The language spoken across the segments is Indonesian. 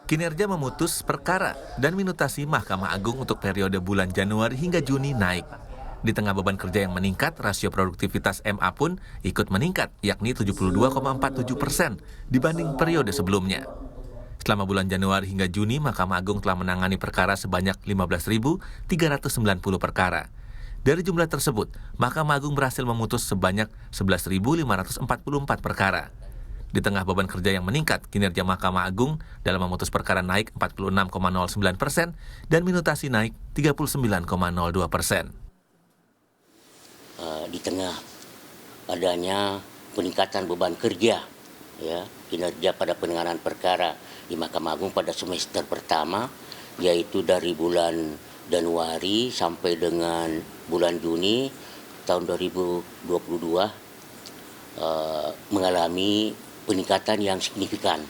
Kinerja memutus perkara dan minutasi Mahkamah Agung untuk periode bulan Januari hingga Juni naik. Di tengah beban kerja yang meningkat, rasio produktivitas MA pun ikut meningkat, yakni 72,47% dibanding periode sebelumnya. Selama bulan Januari hingga Juni, Mahkamah Agung telah menangani perkara sebanyak 15.390 perkara. Dari jumlah tersebut, Mahkamah Agung berhasil memutus sebanyak 11.544 perkara. Di tengah beban kerja yang meningkat, kinerja Mahkamah Agung dalam memutus perkara naik 46,09% dan minutasi naik 39,02%. Di tengah adanya peningkatan beban kerja, ya, kinerja pada penanganan perkara di Mahkamah Agung pada semester pertama, yaitu dari bulan Januari sampai dengan bulan Juni tahun 2022 mengalami peningkatan yang signifikan.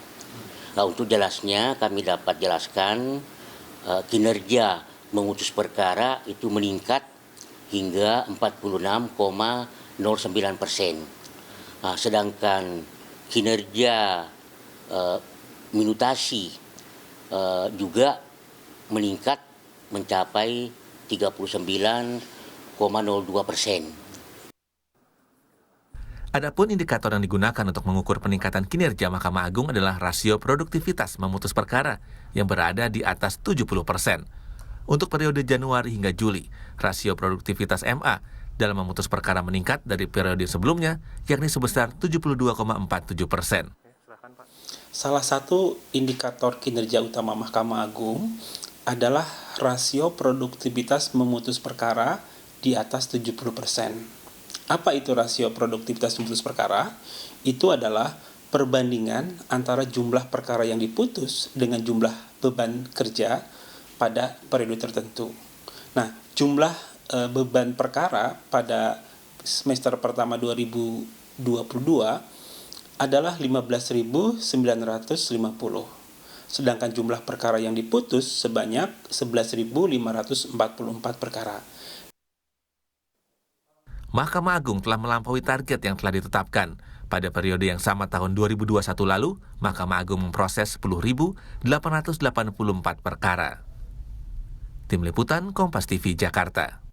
Nah, untuk jelasnya kami dapat jelaskan kinerja memutus perkara itu meningkat hingga 46,09%. Nah, sedangkan kinerja minutasi juga meningkat mencapai 39,02%. Adapun indikator yang digunakan untuk mengukur peningkatan kinerja Mahkamah Agung adalah rasio produktivitas memutus perkara yang berada di atas 70%. Untuk periode Januari hingga Juli, rasio produktivitas MA dalam memutus perkara meningkat dari periode sebelumnya, yakni sebesar 72,47%. Salah satu indikator kinerja utama Mahkamah Agung adalah rasio produktivitas memutus perkara di atas 70%. Apa itu rasio produktivitas memutus perkara? Itu adalah perbandingan antara jumlah perkara yang diputus dengan jumlah beban kerja pada periode tertentu. Nah, jumlah beban perkara pada semester pertama 2022 adalah 15.950. Sedangkan jumlah perkara yang diputus sebanyak 11.544 perkara. Mahkamah Agung telah melampaui target yang telah ditetapkan. Pada periode yang sama tahun 2021 lalu, Mahkamah Agung memproses 10.884 perkara. Tim Liputan Kompas TV Jakarta.